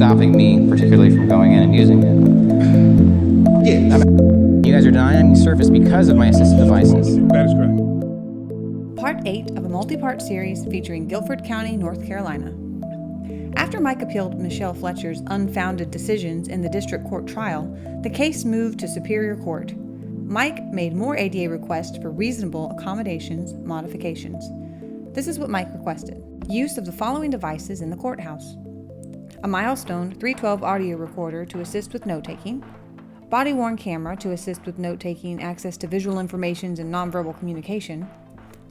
stopping me particularly from going in and using it. Yes. You guys are denying any service because of my assistive devices. That is correct. Part 8 of a multi-part series featuring Guilford County, North Carolina. After Mike appealed Michelle Fletcher's unfounded decisions in the district court trial, the case moved to Superior Court. Mike made more ADA requests for reasonable accommodations modifications. This is what Mike requested. Use of the following devices in the courthouse: a Milestone 312 audio recorder to assist with note-taking, body-worn camera to assist with note-taking, access to visual information and nonverbal communication,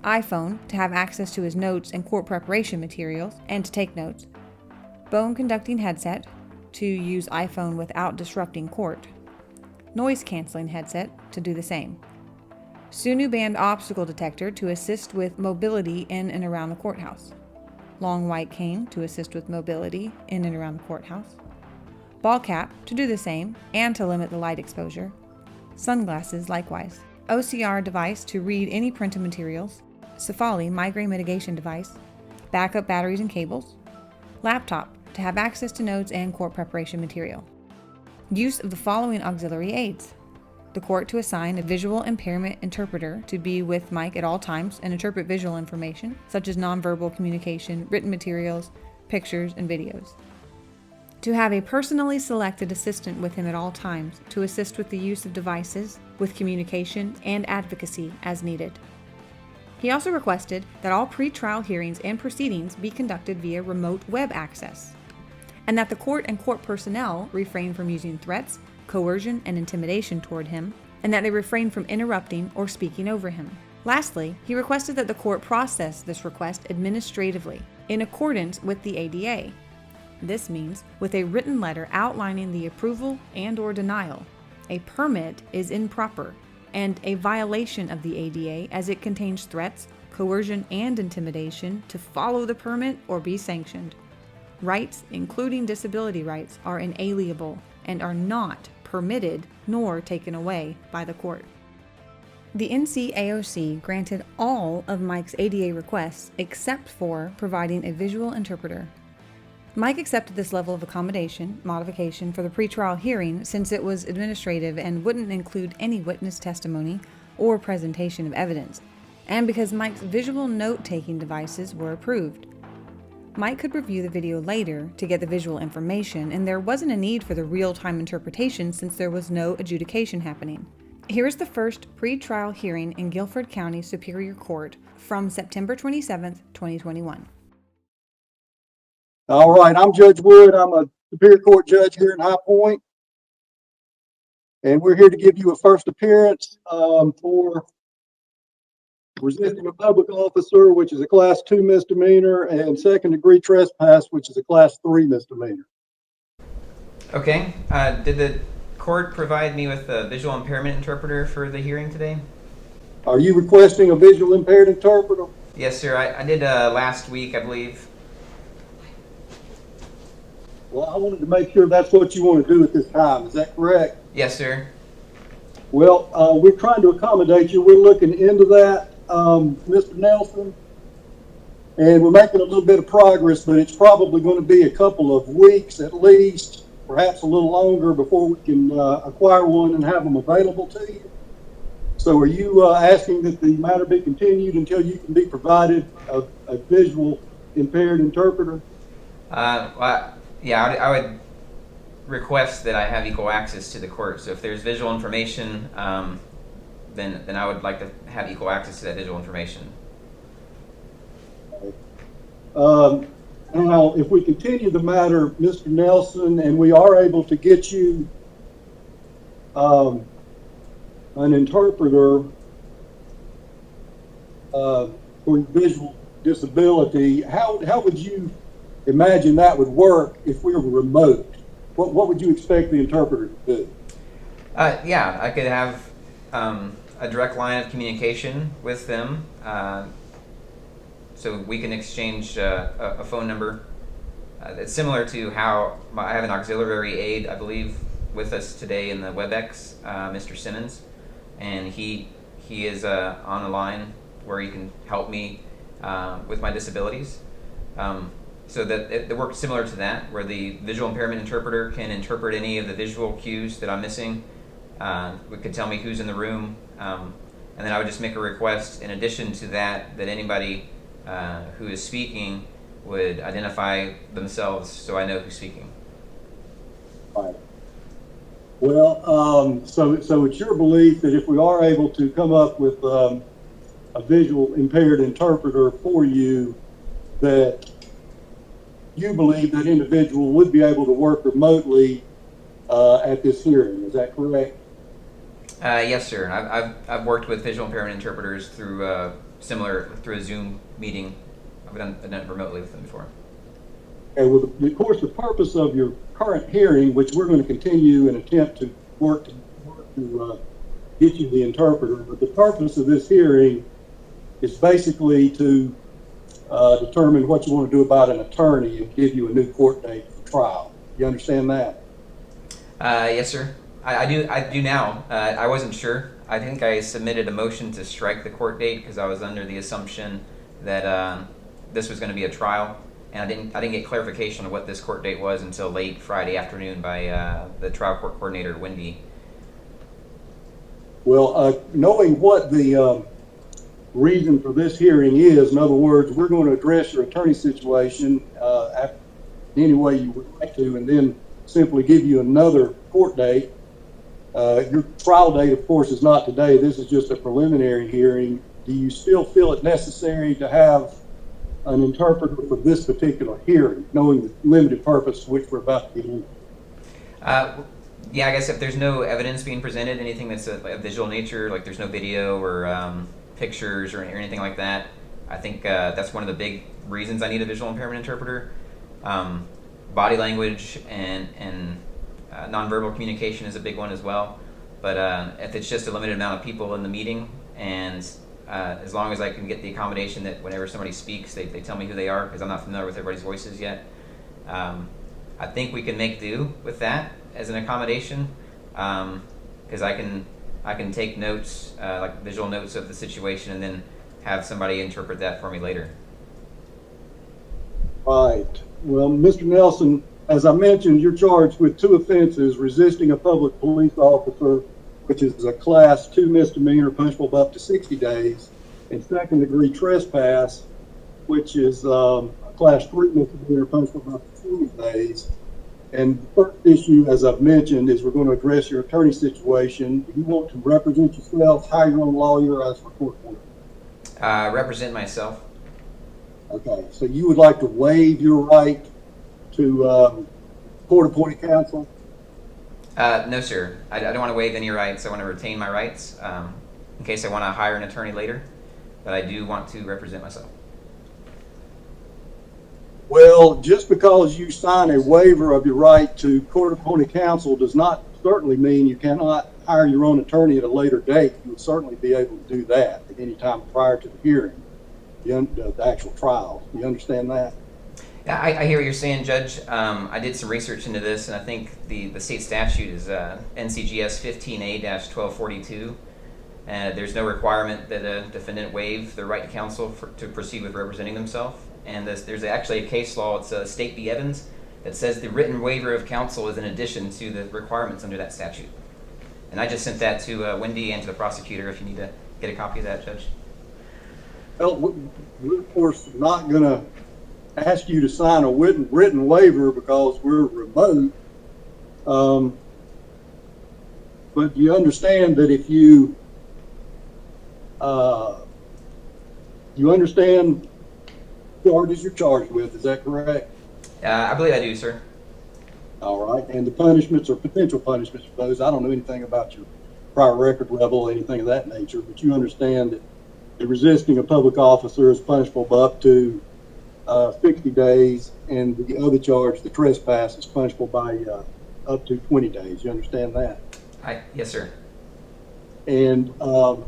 iPhone to have access to his notes and court preparation materials and to take notes, bone-conducting headset to use iPhone without disrupting court, noise-canceling headset to do the same, Sunu Band obstacle detector to assist with mobility in and around the courthouse, long white cane to assist with mobility in and around the courthouse, ball cap to do the same and to limit the light exposure, sunglasses likewise, OCR device to read any printed materials, Cephali migraine mitigation device, backup batteries and cables, laptop to have access to notes and court preparation material. Use of the following auxiliary aids: the court to assign a visual impairment interpreter to be with Mike at all times and interpret visual information, such as nonverbal communication, written materials, pictures, and videos. To have a personally selected assistant with him at all times to assist with the use of devices, with communication, and advocacy as needed. He also requested that all pretrial hearings and proceedings be conducted via remote web access, and that the court and court personnel refrain from using threats, coercion, and intimidation toward him, and that they refrain from interrupting or speaking over him. Lastly, he requested that the court process this request administratively, in accordance with the ADA. This means with a written letter outlining the approval and/or denial. A permit is improper and a violation of the ADA as it contains threats, coercion, and intimidation to follow the permit or be sanctioned. Rights, including disability rights, are inalienable and are not permitted nor taken away by the court. The NCAOC granted all of Mike's ADA requests except for providing a visual interpreter. Mike accepted this level of accommodation, modification for the pretrial hearing since it was administrative and wouldn't include any witness testimony or presentation of evidence, and because Mike's visual note-taking devices were approved. Mike could review the video later to get the visual information, and there wasn't a need for the real-time interpretation since there was no adjudication happening. Here is the first pretrial hearing in Guilford County Superior Court from September 27, 2021. All right, I'm Judge Wood. I'm a Superior Court judge here in High Point. And we're here to give you a first appearance for resisting a public officer, which is a Class 2 misdemeanor, and second-degree trespass, which is a Class 3 misdemeanor. Okay. Did the court provide me with a visual impairment interpreter for the hearing today? Are you requesting a visual impaired interpreter? Yes, sir. I did last week, I believe. Well, I wanted to make sure that's what you want to do at this time. Is that correct? Yes, sir. Well, we're trying to accommodate you. We're looking into that, Mr. Nelson, and we're making a little bit of progress, but it's probably going to be a couple of weeks at least, perhaps a little longer before we can acquire one and have them available to you. So are you asking that the matter be continued until you can be provided a visual impaired interpreter? Well, yeah, I would request that I have equal access to the court. So if there's visual information, then I would like to have equal access to that visual information. Now, if we continue the matter, Mr. Nelson, and we are able to get you an interpreter for your visual disability, how would you imagine that would work if we were remote? What would you expect the interpreter to do? Yeah, I could have a direct line of communication with them, so we can exchange a phone number. It's similar to how I have an auxiliary aide, I believe, with us today in the WebEx, Mr. Simmons, and he is on the line where he can help me with my disabilities. So that it works similar to that, where the visual impairment interpreter can interpret any of the visual cues that I'm missing. It could tell me who's in the room, and then I would just make a request in addition to that, that anybody who is speaking would identify themselves so I know who's speaking. Right. Well, so it's your belief that if we are able to come up with a visual impaired interpreter for you, that you believe that individual would be able to work remotely at this hearing. Is that correct? Yes, sir. I've worked with visual impairment interpreters through a Zoom meeting. I've done it remotely with them before. And well, of course, the purpose of your current hearing, which we're going to continue and attempt to work to get you the interpreter, but the purpose of this hearing is basically to determine what you want to do about an attorney and give you a new court date for trial. You understand that? Yes, sir. I do now. I wasn't sure. I think I submitted a motion to strike the court date because I was under the assumption that this was going to be a trial, and I didn't get clarification of what this court date was until late Friday afternoon by the trial court coordinator, Wendy. Well, knowing what the reason for this hearing is, in other words, we're going to address your attorney situation any way you would like to, and then simply give you another court date. Your trial date, of course, is not today. This is just a preliminary hearing. Do you still feel it necessary to have an interpreter for this particular hearing, knowing the limited purpose which we're about to get into? Yeah, I guess if there's no evidence being presented, anything that's a visual nature, like there's no video or pictures or anything like that, I think that's one of the big reasons I need a visual impairment interpreter. Body language and nonverbal communication is a big one as well. But if it's just a limited amount of people in the meeting, and as long as I can get the accommodation that whenever somebody speaks, they tell me who they are, because I'm not familiar with everybody's voices yet, I think we can make do with that as an accommodation, because I can take notes, like visual notes of the situation, and then have somebody interpret that for me later. Right. Well, Mr. Nelson, as I mentioned, you're charged with 2 offenses: resisting a public police officer, which is a Class 2 misdemeanor punishable by up to 60 days, and second-degree trespass, which is a Class 3 misdemeanor punishable by up to 20 days. And the first issue, as I've mentioned, is we're going to address your attorney situation. If you want to represent yourself, hire your own lawyer, as for court order. Represent myself. Okay, so you would like to waive your right to court-appointed counsel? No, sir. I don't want to waive any rights. I want to retain my rights in case I want to hire an attorney later, but I do want to represent myself. Well, just because you sign a waiver of your right to court-appointed counsel does not certainly mean you cannot hire your own attorney at a later date. You would certainly be able to do that at any time prior to the hearing, the actual trial. You understand that? Yeah, I hear what you're saying, Judge. I did some research into this, and I think the state statute is NCGS 15A-1242. There's no requirement that a defendant waive the right to counsel to proceed with representing themselves. And there's actually a case law, it's State v. Evans, that says the written waiver of counsel is in addition to the requirements under that statute. And I just sent that to Wendy and to the prosecutor if you need to get a copy of that, Judge. Well, we're of course not going to ask you to sign a written waiver because we're remote. But you understand that if you understand charges you're charged with, is that correct? I believe I do, sir. All right, and the punishments or potential punishments for those, I don't know anything about your prior record level, anything of that nature, but you understand that the resisting a public officer is punishable by up to 60 days, and the other charge, the trespass, is punishable by up to 20 days. You understand that? Yes, sir. And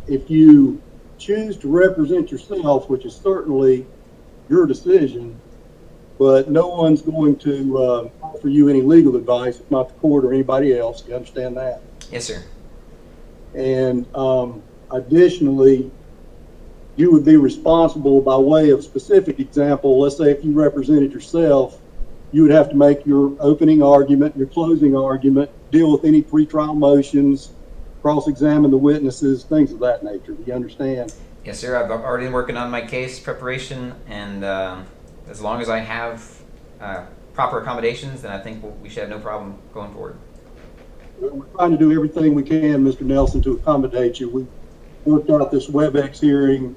if you choose to represent yourself, which is certainly your decision, but no one's going to offer you any legal advice, if not the court or anybody else. You understand that? Yes, sir. And additionally, you would be responsible by way of specific example. Let's say if you represented yourself, you would have to make your opening argument, your closing argument, deal with any pretrial motions, cross-examine the witnesses, things of that nature. Do you understand? Yes, sir. I've already been working on my case preparation, and as long as I have proper accommodations, then I think we should have no problem going forward. We're trying to do everything we can, Mr. Nelson, to accommodate you. We worked out this WebEx hearing,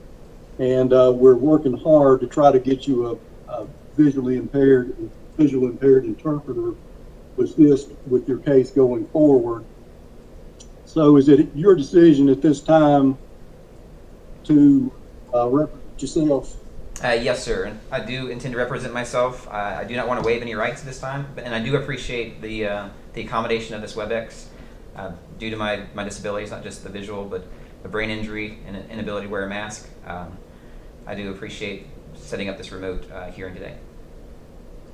and we're working hard to try to get you a visual impaired interpreter to assist with your case going forward. So is it your decision at this time to represent yourself? Yes, sir. And I do intend to represent myself. I do not want to waive any rights at this time, and I do appreciate the accommodation of this WebEx due to my disabilities, not just the visual, but the brain injury and inability to wear a mask. I do appreciate setting up this remote hearing today.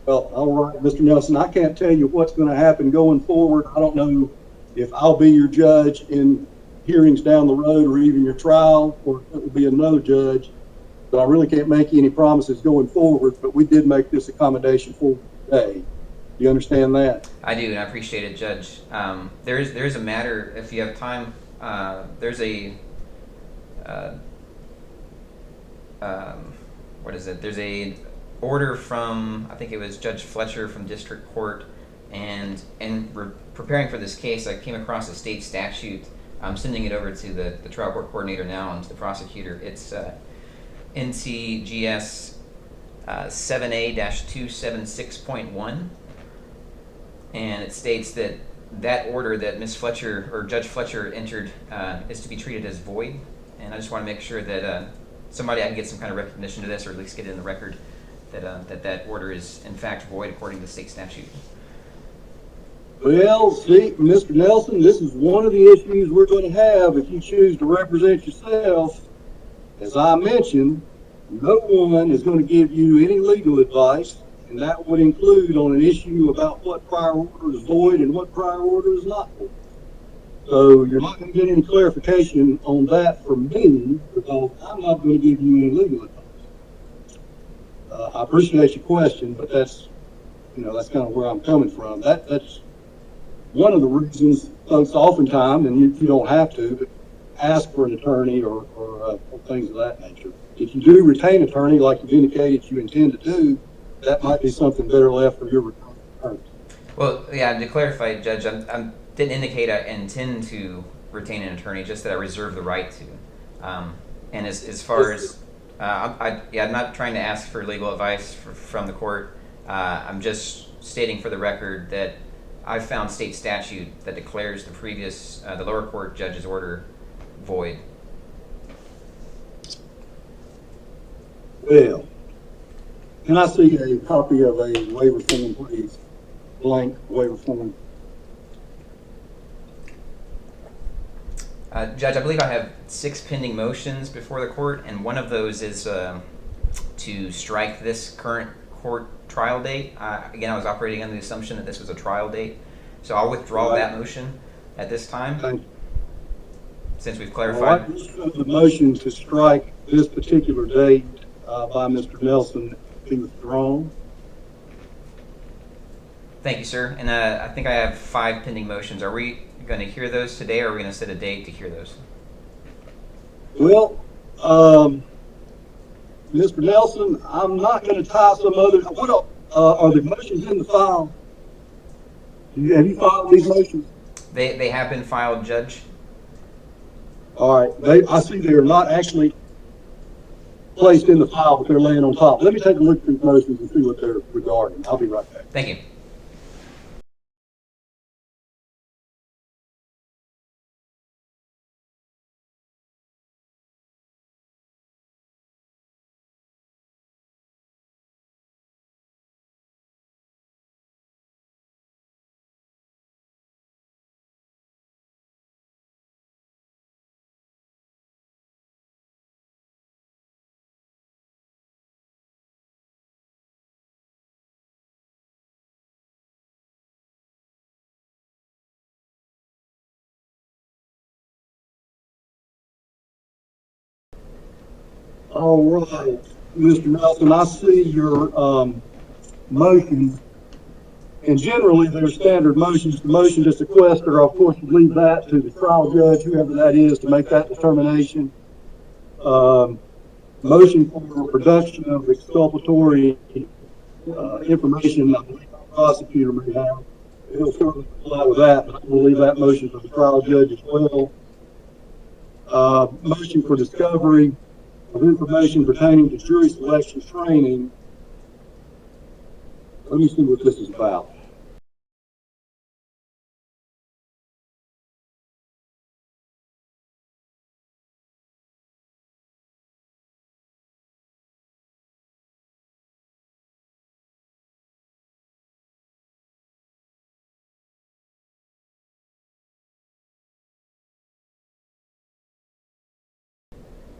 Well, all right, Mr. Nelson, I can't tell you what's going to happen going forward. I don't know if I'll be your judge in hearings down the road or even your trial, or if it will be another judge. But I really can't make you any promises going forward, but we did make this accommodation for you today. Do you understand that? I do, and I appreciate it, Judge. There is a matter, if you have time, there's a, what is it? There's a order from, I think it was Judge Fletcher from District Court, and preparing for this case, I came across a state statute. I'm sending it over to the trial court coordinator now and to the prosecutor. It's NCGS 7A-276.1, and it states that order that Ms. Fletcher or Judge Fletcher entered is to be treated as void, and I just want to make sure that I can get some kind of recognition to this, or at least get it in the record that order is in fact void according to the state statute. Well, see, Mr. Nelson, this is one of the issues we're going to have if you choose to represent yourself. As I mentioned, no one is going to give you any legal advice, and that would include on an issue about what prior order is void and what prior order is not void. So you're not going to get any clarification on that from me, because I'm not going to give you any legal advice. I appreciate your question, but that's kind of where I'm coming from. That's one of the reasons folks oftentimes, and you don't have to, but ask for an attorney or things of that nature. If you do retain an attorney, like you've indicated you intend to do, that might be something better left for your attorney. Well, yeah, to clarify, Judge, I didn't indicate I intend to retain an attorney, just that I reserve the right to. And as far as, I'm not trying to ask for legal advice from the court. I'm just stating for the record that I found state statute that declares the lower court judge's order void. Well, can I see a copy of a waiver form, please? Blank waiver form. Judge, I believe I have 6 pending motions before the court, and one of those is to strike this current court trial date. Again, I was operating under the assumption that this was a trial date, so I'll withdraw that motion at this time. Thank you. Since we've clarified. The motion to strike this particular date by Mr. Nelson be withdrawn. Thank you, sir. And I think I have 5 pending motions. Are we going to hear those today, or are we going to set a date to hear those? Well, Mr. Nelson, I'm not going to tie some other. What are the motions in the file? Have you filed these motions? They have been filed, Judge. All right. I see they are not actually placed in the file, but they're laying on top. Let me take a look at these motions and see what they're regarding. I'll be right back. Thank you. All right, Mr. Nelson, I see your motions, and generally they're standard motions. The motion to sequester, of course, you leave that to the trial judge, whoever that is, to make that determination. Motion for production of exculpatory information, I believe the prosecutor may have. He'll certainly comply with that, but we'll leave that motion for the trial judge as well. Motion for discovery of information pertaining to jury selection training. Let me see what this is about.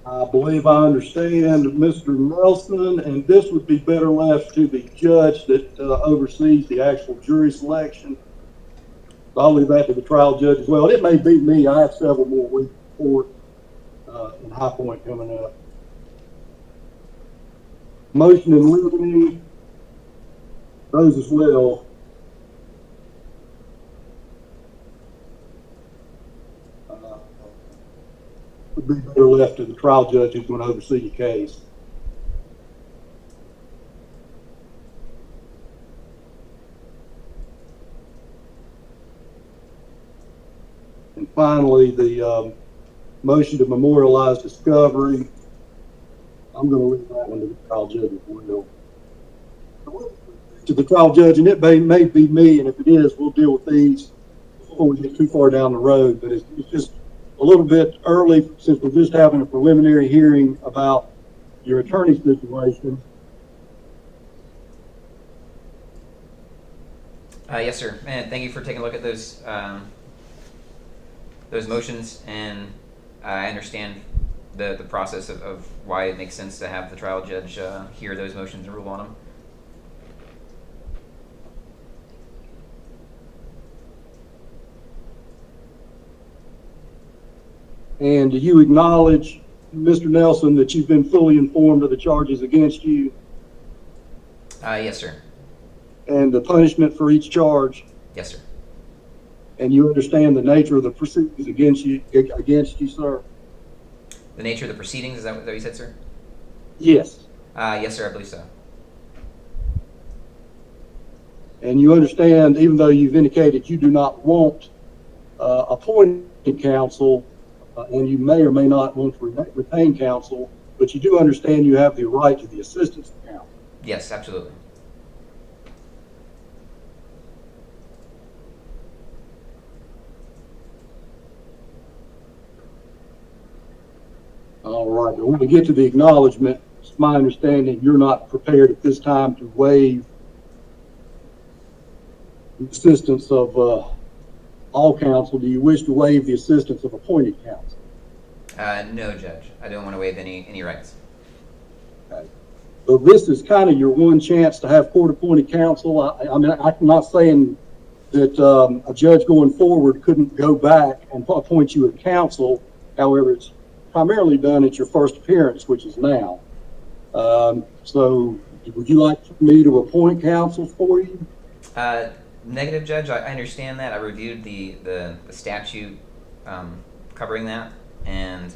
I believe I understand Mr. Nelson, and this would be better left to the judge that oversees the actual jury selection. I'll leave that to the trial judge as well. It may be me. I have several more weeks before in High Point coming up. Motion in limine, those as well. Would be better left to the trial judge who's going to oversee the case. And finally, the motion to memorialize discovery. I'm going to leave that one to the trial judge as well. To the trial judge, and it may be me, and if it is, we'll deal with these before we get too far down the road. But it's just a little bit early since we're just having a preliminary hearing about your attorney situation. Yes, sir. And thank you for taking a look at those motions, and I understand the process of why it makes sense to have the trial judge hear those motions and rule on them. And do you acknowledge, Mr. Nelson, that you've been fully informed of the charges against you? Yes, sir. And the punishment for each charge? Yes, sir. And you understand the nature of the proceedings against you, sir? The nature of the proceedings, is that what you said, sir? Yes. Yes, sir, I believe so. And you understand, even though you've indicated you do not want appointed counsel, and you may or may not want to retain counsel, but you do understand you have the right to the assistance of counsel. Yes, absolutely. All right, but when we get to the acknowledgement, it's my understanding you're not prepared at this time to waive the assistance of all counsel. Do you wish to waive the assistance of appointed counsel? No, Judge. I don't want to waive any rights. Okay. So this is kind of your one chance to have court-appointed counsel. I mean, I'm not saying that a judge going forward couldn't go back and appoint you a counsel. However, it's primarily done at your first appearance, which is now. So would you like me to appoint counsel for you? Negative, Judge. I understand that. I reviewed the statute covering that, and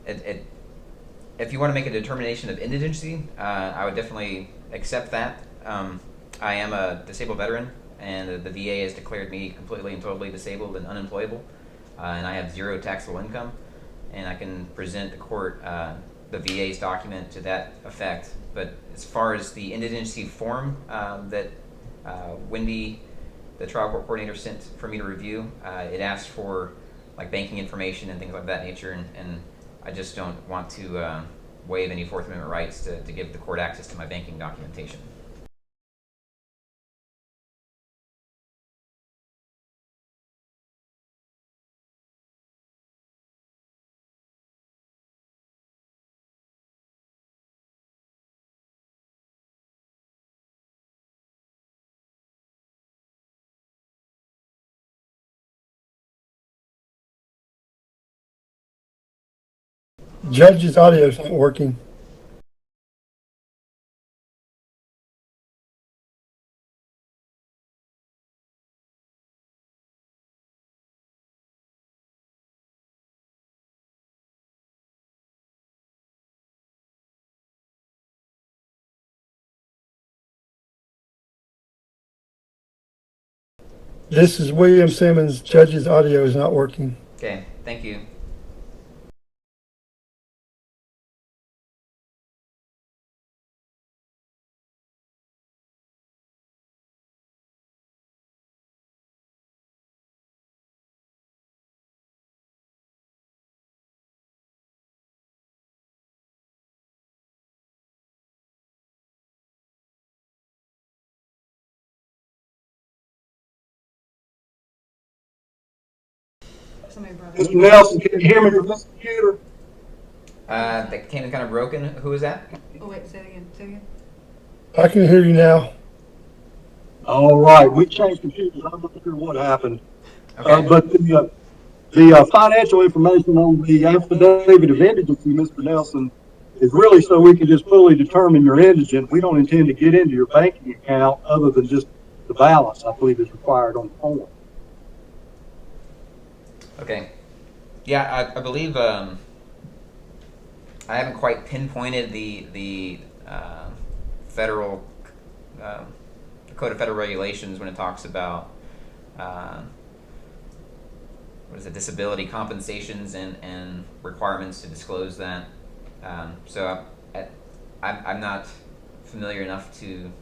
if you want to make a determination of indigency, I would definitely accept that. I am a disabled veteran, and the VA has declared me completely and totally disabled and unemployable, and I have zero taxable income, and I can present the court the VA's document to that effect. But as far as the indigency form that Wendy, the trial court coordinator, sent for me to review, it asked for like banking information and things like that nature, and I just don't want to waive any Fourth Amendment rights to give the court access to my banking documentation. Judge's audio is not working. This is William Simmons. Judge's audio is not working. Okay, thank you. Mr. Nelson, can you hear me from this computer? That came in kind of broken. Who is that? Oh, wait, say it again. Say it again. I can hear you now. All right, we changed computers. I'm not sure what happened. Okay. But the financial information on the affidavit of indigency, Mr. Nelson, is really so we can just fully determine you're indigent. We don't intend to get into your banking account other than just the balance, I believe, is required on the form. Okay. Yeah, I believe I haven't quite pinpointed the federal Code of Federal Regulations when it talks about what is it, disability compensations and requirements to disclose that. So I'm not familiar enough to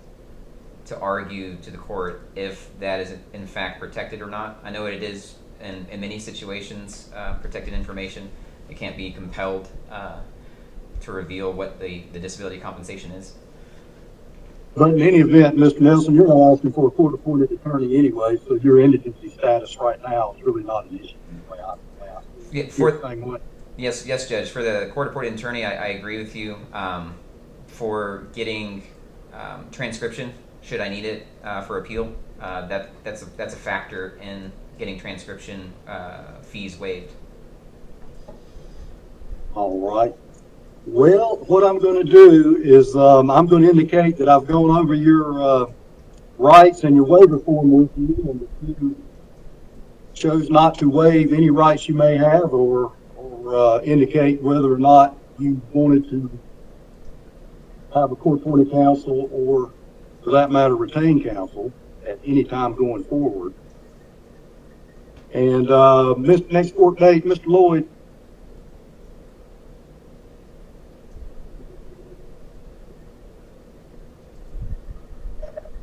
argue to the court if that is in fact protected or not. I know it is in many situations protected information. It can't be compelled to reveal what the disability compensation is. But in any event, Mr. Nelson, you're not asking for a court-appointed attorney anyway, so your indigency status right now is really not an issue. Yes, Judge. For the court-appointed attorney, I agree with you. For getting transcription, should I need it for appeal, that's a factor in getting transcription fees waived. All right. Well, what I'm going to do is I'm going to indicate that I've gone over your rights and your waiver form with you, and that you chose not to waive any rights you may have, or indicate whether or not you wanted to have a court-appointed counsel, or for that matter, retain counsel at any time going forward. And next court date, Mr. Lloyd.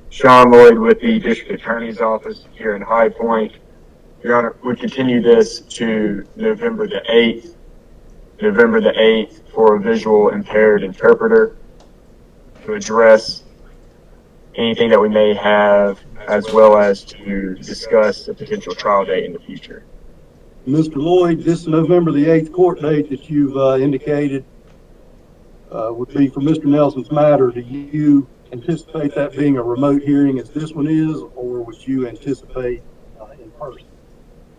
Shawn Lloyd with the District Attorney's Office here in High Point. Your Honor, we continue this to November the 8th. November the 8th for a visual impaired interpreter to address anything that we may have, as well as to discuss a potential trial date in the future. Mr. Lloyd, this November the 8th court date that you've indicated would be for Mr. Nelson's matter. Do you anticipate that being a remote hearing as this one is, or would you anticipate in person?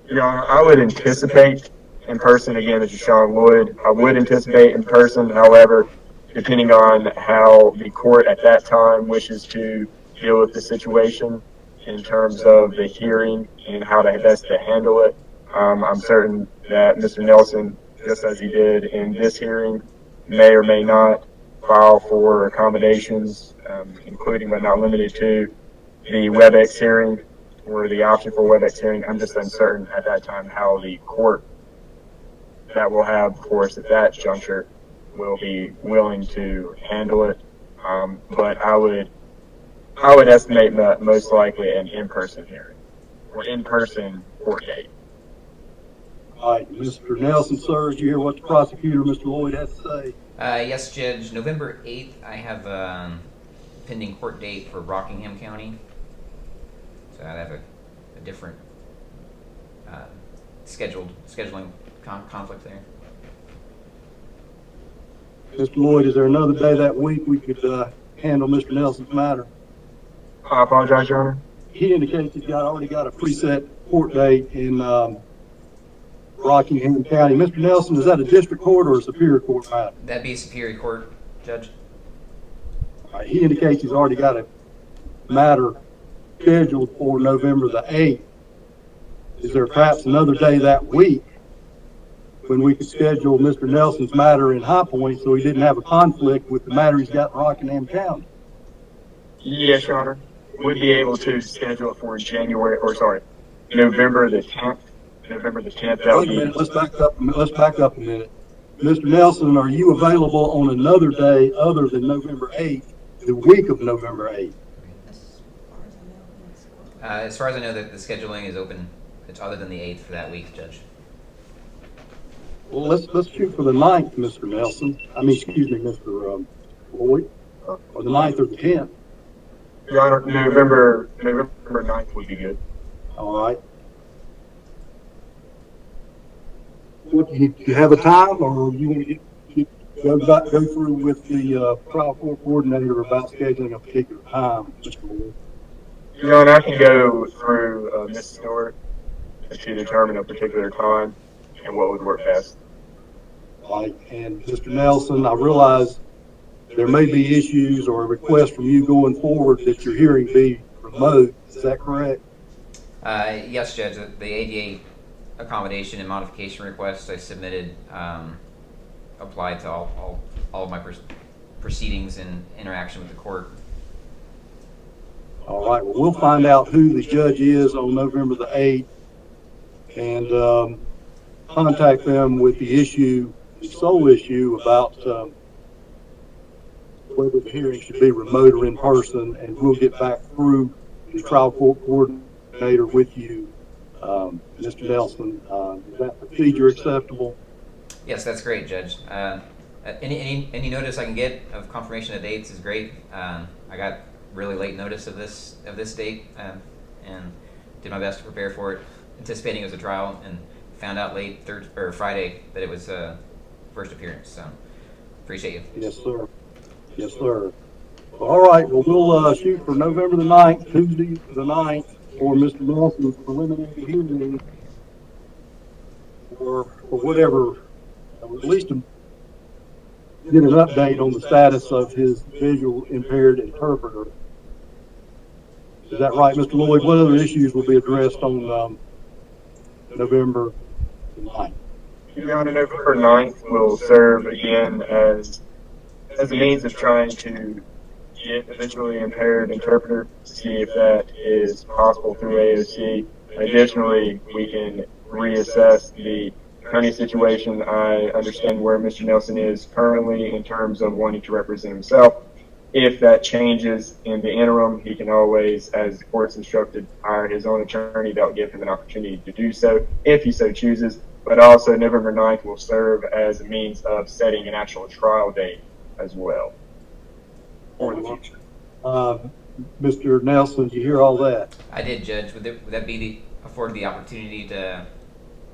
Your Honor, I would anticipate in person. Again, this is Shawn Lloyd. I would anticipate in person. However, depending on how the court at that time wishes to deal with the situation in terms of the hearing and how to best to handle it, I'm certain that Mr. Nelson, just as he did in this hearing, may or may not file for accommodations, including but not limited to the WebEx hearing or the option for WebEx hearing. I'm just uncertain at that time how the court that will have, of course, at that juncture will be willing to handle it. But I would estimate that most likely an in-person hearing or in-person court date. All right, Mr. Nelson, sir, did you hear what the prosecutor, Mr. Lloyd, had to say? Yes, Judge. November 8th, I have a pending court date for Rockingham County. So I have a different scheduling conflict there. Mr. Lloyd, is there another day that week we could handle Mr. Nelson's matter? I apologize, Your Honor. He indicates he's already got a preset court date in Rockingham County. Mr. Nelson, is that a district court or a superior court matter? That'd be Superior Court, Judge. All right, he indicates he's already got a matter scheduled for November the 8th. Is there perhaps another day that week when we could schedule Mr. Nelson's matter in High Point so he didn't have a conflict with the matter he's got in Rockingham County? Yes, Your Honor. Would be able to schedule it for November the 10th. November the 10th. That would Wait a be. minute, let's back up a minute. Mr. Nelson, are you available on another day other than November 8th, the week of November 8th? As far as I know, that the scheduling is open. It's other than the 8th for that week, Judge. Well, let's shoot for the 9th, Mr. Nelson. Excuse me, Mr. Lloyd, or the 9th or the 10th. Your Honor, November 9th would be good. All right. What, do you have a time, or you want to go through with the trial court coordinator about scheduling a particular time, Mr. Lloyd? Your Honor, I can go through Mrs. Stewart to determine a particular time and what would work best. All right, and Mr. Nelson, I realize there may be issues or a request from you going forward that your hearing be remote. Is that correct? Yes, Judge. The ADA accommodation and modification request I submitted applied to all of my proceedings and interaction with the court. All right, well, we'll find out who the judge is on November the 8th and contact them with the sole issue about whether the hearing should be remote or in person, and we'll get back through the trial court coordinator with you, Mr. Nelson. Is that procedure acceptable? Yes, that's great, Judge. Any notice I can get of confirmation of dates is great. I got really late notice of this date and did my best to prepare for it, anticipating it was a trial, and found out late Friday that it was first appearance. So appreciate you. Yes, sir. Yes, sir. All right. Well, we'll shoot for November the 9th, Tuesday the 9th, for Mr. Nelson's preliminary hearing, or whatever, at least to get an update on the status of his visual impaired interpreter. Is that right, Mr. Lloyd? What other issues will be addressed on November the 9th? Your Honor, November 9th will serve again as a means of trying to get a visually impaired interpreter, to see if that is possible through AOC. Additionally, we can reassess the attorney situation. I understand where Mr. Nelson is currently in terms of wanting to represent himself. If that changes in the interim, he can always, as the court's instructed, hire his own attorney. That will give him an opportunity to do so if he so chooses. But also, November 9th will serve as a means of setting an actual trial date as well for the future. Mr. Nelson, did you hear all that? I did, Judge. Would that be afforded the opportunity to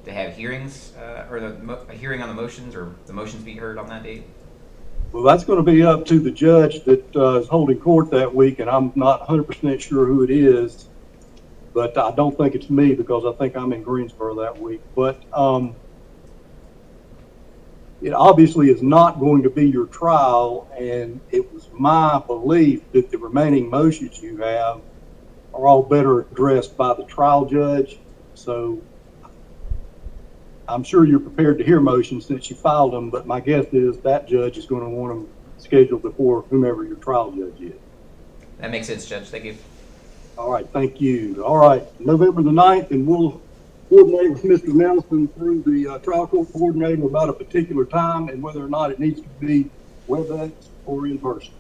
have hearings or a hearing on the motions, or the motions be heard on that date? Well, that's going to be up to the judge that is holding court that week, and I'm not 100% sure who it is, but I don't think it's me because I think I'm in Greensboro that week. But it obviously is not going to be your trial, and it was my belief that the remaining motions you have are all better addressed by the trial judge. So I'm sure you're prepared to hear motions since you filed them, but my guess is that judge is going to want them scheduled before whomever your trial judge is. That makes sense, Judge. Thank you. All right, thank you. All right, November the 9th, and we'll coordinate with Mr. Nelson through the trial court coordinator about a particular time and whether or not it needs to be WebEx or in person.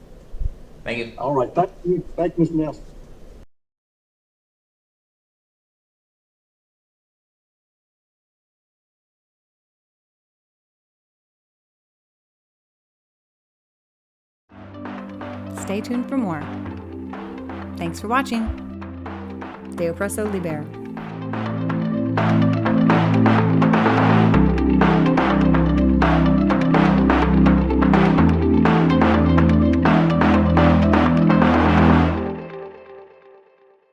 Thank you. All right, thank you, Mr. Nelson. Stay tuned for more. Thanks for watching. Deo Proso Libero.